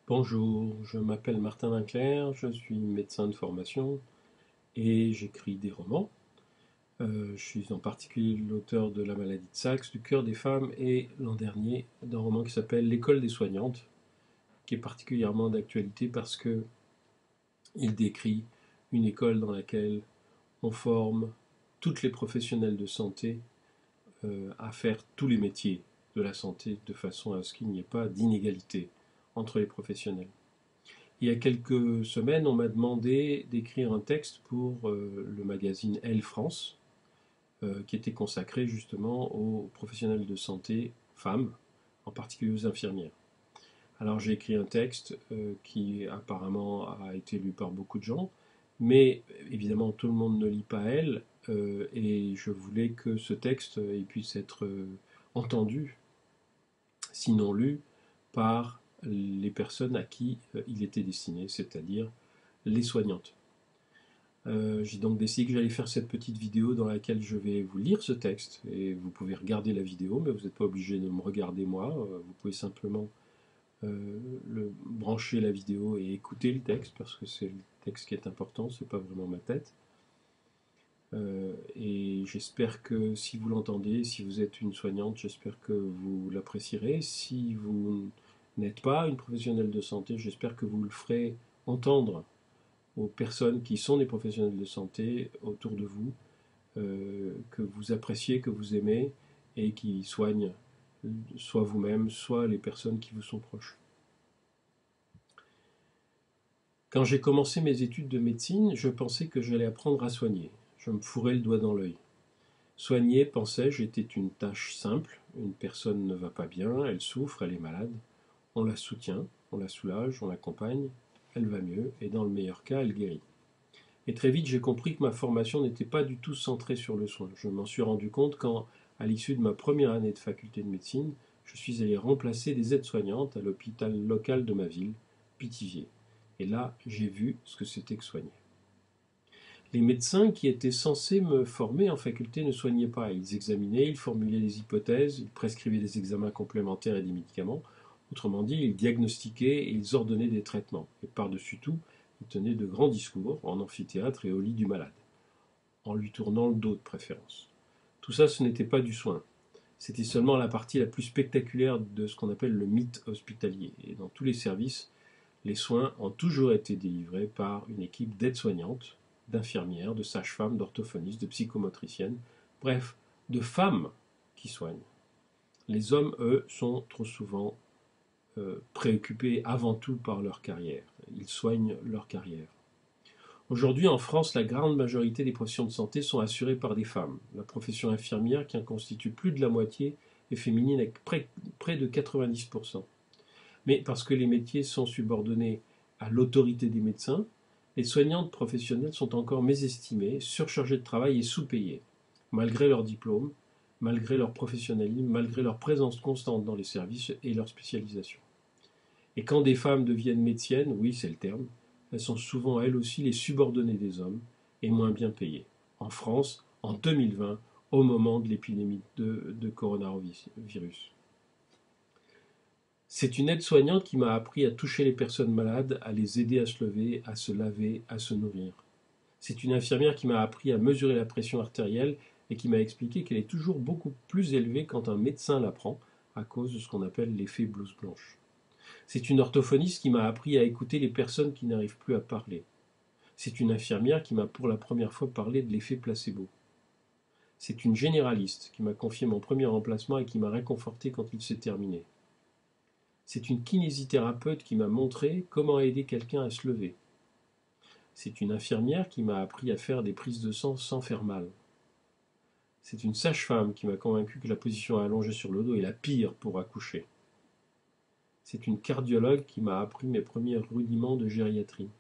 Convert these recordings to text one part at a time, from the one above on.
Bonjour, je m'appelle Martin Winkler, je suis médecin de formation et j'écris des romans. Je suis en particulier l'auteur de La maladie de Saxe, du cœur des femmes et l'an dernier d'un roman qui s'appelle L'école des soignantes, qui est particulièrement d'actualité parce que il décrit une école dans laquelle on forme toutes les professionnels de santé à faire tous les métiers de la santé de façon à ce qu'il n'y ait pas d'inégalité entre les professionnels. Il y a quelques semaines, on m'a demandé d'écrire un texte pour le magazine Elle France, qui était consacré justement aux professionnels de santé femmes, en particulier aux infirmières. Alors j'ai écrit un texte qui apparemment a été lu par beaucoup de gens, mais évidemment tout le monde ne lit pas Elle, et je voulais que ce texte puisse être entendu, sinon lu, par les personnes à qui il était destiné, c'est-à-dire les soignantes. J'ai donc décidé que j'allais faire cette petite vidéo dans laquelle je vais vous lire ce texte, et vous pouvez regarder la vidéo, mais vous n'êtes pas obligé de me regarder moi, vous pouvez simplement brancher la vidéo et écouter le texte, parce que c'est le texte qui est important, c'est pas vraiment ma tête. Et j'espère que si vous l'entendez, si vous êtes une soignante, j'espère que vous l'apprécierez. Si vous n'êtes pas une professionnelle de santé, j'espère que vous le ferez entendre aux personnes qui sont des professionnels de santé autour de vous, que vous appréciez, que vous aimez et qui soignent soit vous-même, soit les personnes qui vous sont proches. Quand j'ai commencé mes études de médecine, je pensais que j'allais apprendre à soigner. Je me fourrais le doigt dans l'œil. Soigner, pensais-je, était une tâche simple. Une personne ne va pas bien, elle souffre, elle est malade. On la soutient, on la soulage, on l'accompagne, elle va mieux et dans le meilleur cas, elle guérit. Et très vite, j'ai compris que ma formation n'était pas du tout centrée sur le soin. Je m'en suis rendu compte quand, à l'issue de ma première année de faculté de médecine, je suis allé remplacer des aides-soignantes à l'hôpital local de ma ville, Pithiviers. Et là, j'ai vu ce que c'était que soigner. Les médecins qui étaient censés me former en faculté ne soignaient pas. Ils examinaient, ils formulaient des hypothèses, ils prescrivaient des examens complémentaires et des médicaments. Autrement dit, ils diagnostiquaient et ils ordonnaient des traitements. Et par-dessus tout, ils tenaient de grands discours en amphithéâtre et au lit du malade, en lui tournant le dos de préférence. Tout ça, ce n'était pas du soin. C'était seulement la partie la plus spectaculaire de ce qu'on appelle le mythe hospitalier. Et dans tous les services, les soins ont toujours été délivrés par une équipe d'aides-soignantes, d'infirmières, de sages-femmes, d'orthophonistes, de psychomotriciennes, bref, de femmes qui soignent. Les hommes, eux, sont trop souvent préoccupés avant tout par leur carrière. Ils soignent leur carrière. Aujourd'hui, en France, la grande majorité des professions de santé sont assurées par des femmes. La profession infirmière, qui en constitue plus de la moitié, est féminine avec près de 90%. Mais parce que les métiers sont subordonnés à l'autorité des médecins, les soignantes professionnelles sont encore mésestimées, surchargées de travail et sous-payées, malgré leur diplôme, malgré leur professionnalisme, malgré leur présence constante dans les services et leur spécialisation. Et quand des femmes deviennent médecines, oui c'est le terme, elles sont souvent elles aussi les subordonnées des hommes et moins bien payées. En France, en 2020, au moment de l'épidémie de coronavirus. C'est une aide-soignante qui m'a appris à toucher les personnes malades, à les aider à se lever, à se laver, à se nourrir. C'est une infirmière qui m'a appris à mesurer la pression artérielle et qui m'a expliqué qu'elle est toujours beaucoup plus élevée quand un médecin la prend, à cause de ce qu'on appelle l'effet blouse blanche. C'est une orthophoniste qui m'a appris à écouter les personnes qui n'arrivent plus à parler. C'est une infirmière qui m'a pour la première fois parlé de l'effet placebo. C'est une généraliste qui m'a confié mon premier remplacement et qui m'a réconforté quand il s'est terminé. C'est une kinésithérapeute qui m'a montré comment aider quelqu'un à se lever. C'est une infirmière qui m'a appris à faire des prises de sang sans faire mal. C'est une sage-femme qui m'a convaincu que la position allongée sur le dos est la pire pour accoucher. C'est une cardiologue qui m'a appris mes premiers rudiments de gériatrie.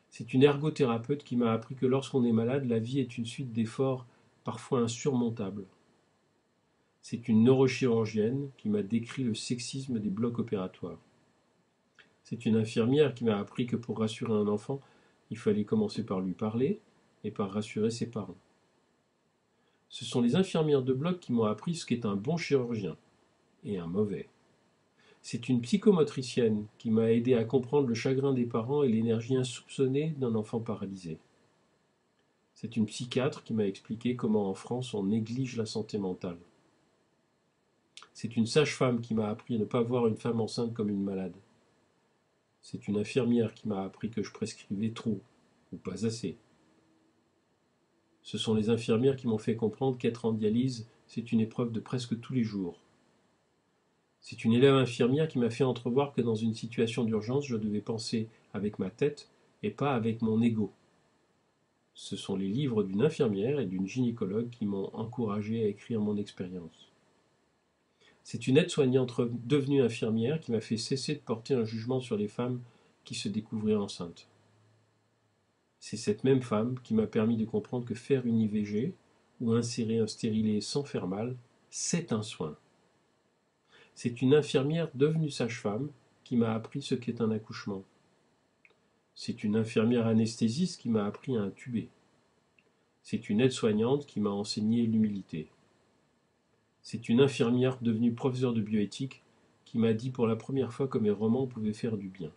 C'est une ergothérapeute qui m'a appris que lorsqu'on est malade, la vie est une suite d'efforts parfois insurmontables. C'est une neurochirurgienne qui m'a décrit le sexisme des blocs opératoires. C'est une infirmière qui m'a appris que pour rassurer un enfant, il fallait commencer par lui parler et par rassurer ses parents. Ce sont les infirmières de bloc qui m'ont appris ce qu'est un bon chirurgien et un mauvais. C'est une psychomotricienne qui m'a aidé à comprendre le chagrin des parents et l'énergie insoupçonnée d'un enfant paralysé. C'est une psychiatre qui m'a expliqué comment en France on néglige la santé mentale. C'est une sage-femme qui m'a appris à ne pas voir une femme enceinte comme une malade. C'est une infirmière qui m'a appris que je prescrivais trop, ou pas assez. Ce sont les infirmières qui m'ont fait comprendre qu'être en dialyse, c'est une épreuve de presque tous les jours. C'est une élève infirmière qui m'a fait entrevoir que dans une situation d'urgence, je devais penser avec ma tête et pas avec mon ego. Ce sont les livres d'une infirmière et d'une gynécologue qui m'ont encouragé à écrire mon expérience. C'est une aide-soignante devenue infirmière qui m'a fait cesser de porter un jugement sur les femmes qui se découvraient enceintes. C'est cette même femme qui m'a permis de comprendre que faire une IVG ou insérer un stérilet sans faire mal, c'est un soin. C'est une infirmière devenue sage-femme qui m'a appris ce qu'est un accouchement. C'est une infirmière anesthésiste qui m'a appris à intuber. C'est une aide-soignante qui m'a enseigné l'humilité. C'est une infirmière devenue professeure de bioéthique qui m'a dit pour la première fois que mes romans pouvaient faire du bien.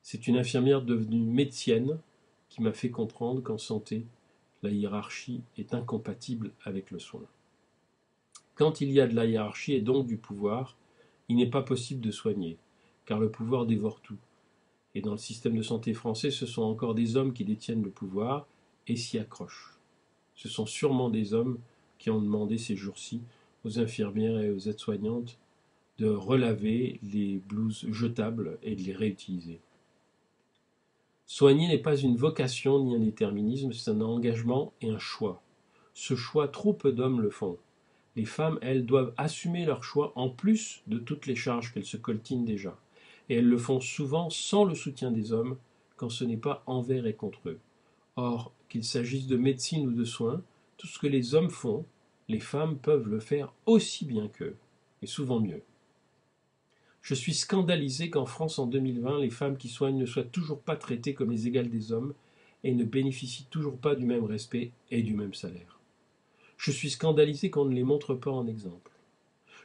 C'est une infirmière devenue médecienne qui m'a fait comprendre qu'en santé, la hiérarchie est incompatible avec le soin. Quand il y a de la hiérarchie et donc du pouvoir, il n'est pas possible de soigner, car le pouvoir dévore tout. Et dans le système de santé français, ce sont encore des hommes qui détiennent le pouvoir et s'y accrochent. Ce sont sûrement des hommes qui ont demandé ces jours-ci aux infirmières et aux aides-soignantes de relaver les blouses jetables et de les réutiliser. Soigner n'est pas une vocation ni un déterminisme, c'est un engagement et un choix. Ce choix, trop peu d'hommes le font. Les femmes, elles, doivent assumer leur choix en plus de toutes les charges qu'elles se coltinent déjà. Et elles le font souvent sans le soutien des hommes, quand ce n'est pas envers et contre eux. Or, qu'il s'agisse de médecine ou de soins, tout ce que les hommes font, les femmes peuvent le faire aussi bien qu'eux, et souvent mieux. Je suis scandalisé qu'en France en 2020, les femmes qui soignent ne soient toujours pas traitées comme les égales des hommes et ne bénéficient toujours pas du même respect et du même salaire. Je suis scandalisé qu'on ne les montre pas en exemple.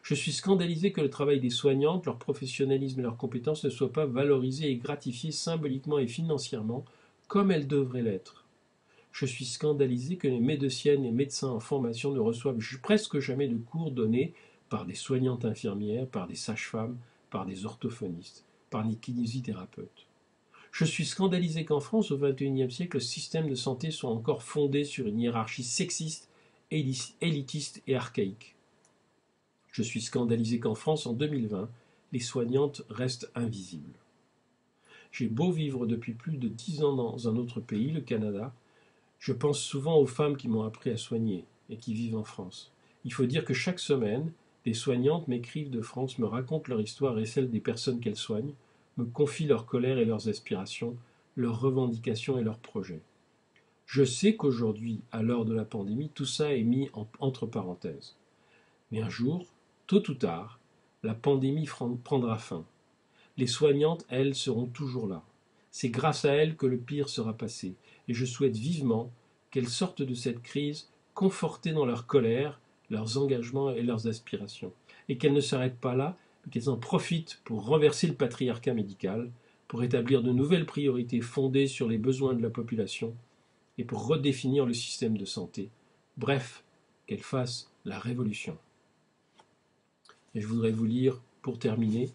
Je suis scandalisé que le travail des soignantes, leur professionnalisme et leurs compétences ne soient pas valorisés et gratifiés symboliquement et financièrement comme elles devraient l'être. Je suis scandalisé que les médeciennes et médecins en formation ne reçoivent presque jamais de cours donnés par des soignantes infirmières, par des sages-femmes, par des orthophonistes, par des kinésithérapeutes. Je suis scandalisé qu'en France, au XXIe siècle, le système de santé soit encore fondé sur une hiérarchie sexiste, élitiste et archaïque. Je suis scandalisé qu'en France, en 2020, les soignantes restent invisibles. J'ai beau vivre depuis plus de 10 ans dans un autre pays, le Canada, je pense souvent aux femmes qui m'ont appris à soigner et qui vivent en France. Il faut dire que chaque semaine, des soignantes m'écrivent de France, me racontent leur histoire et celle des personnes qu'elles soignent, me confient leur colère et leurs aspirations, leurs revendications et leurs projets. Je sais qu'aujourd'hui, à l'heure de la pandémie, tout ça est mis entre parenthèses. Mais un jour, tôt ou tard, la pandémie prendra fin. Les soignantes, elles, seront toujours là. C'est grâce à elles que le pire sera passé. Et je souhaite vivement qu'elles sortent de cette crise confortées dans leur colère, leurs engagements et leurs aspirations. Et qu'elles ne s'arrêtent pas là, mais qu'elles en profitent pour renverser le patriarcat médical, pour établir de nouvelles priorités fondées sur les besoins de la population et pour redéfinir le système de santé. Bref, qu'elles fassent la révolution. Et je voudrais vous lire, pour terminer,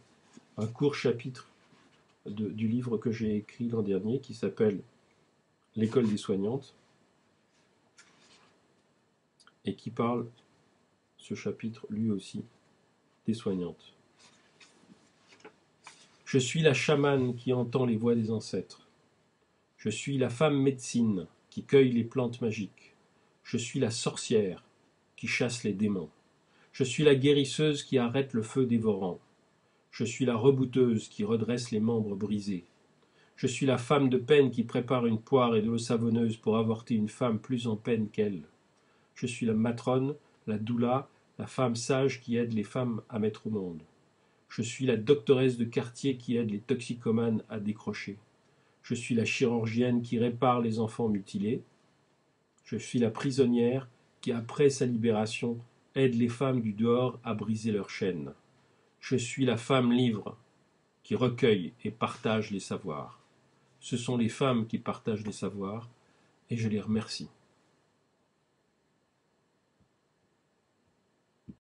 un court chapitre du livre que j'ai écrit l'an dernier qui s'appelle « L'école des soignantes » et qui parle, ce chapitre lui aussi, des soignantes. Je suis la chamane qui entend les voix des ancêtres. Je suis la femme médecine qui cueille les plantes magiques. Je suis la sorcière qui chasse les démons. Je suis la guérisseuse qui arrête le feu dévorant. Je suis la rebouteuse qui redresse les membres brisés. Je suis la femme de peine qui prépare une poire et de l'eau savonneuse pour avorter une femme plus en peine qu'elle. Je suis la matrone, la doula, la femme sage qui aide les femmes à mettre au monde. Je suis la doctoresse de quartier qui aide les toxicomanes à décrocher. Je suis la chirurgienne qui répare les enfants mutilés. Je suis la prisonnière qui, après sa libération, aide les femmes du dehors à briser leurs chaînes. Je suis la femme livre qui recueille et partage les savoirs. Ce sont les femmes qui partagent les savoirs et je les remercie.